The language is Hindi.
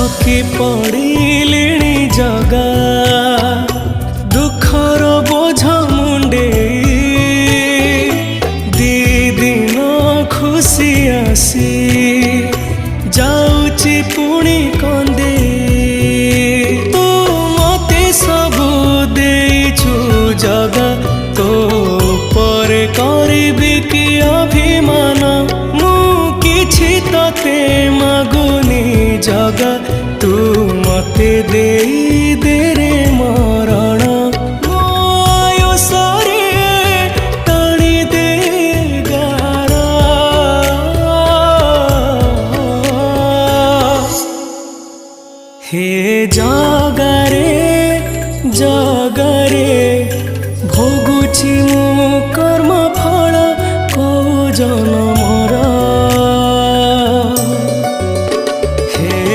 थकी पड़िलिणी जगा दुखर बोझ मुंडे दी दिन खुशी आसी जाऊची पुणी कंदे तू मते सबू देइछु जगा तो पर करिबी कि अभिमान मु किछि तते मागुनी जगा तू मते देई दे रे मरण मो आयुषरे टाणी दे गारा हे जगारे जगारे भोगुछि मु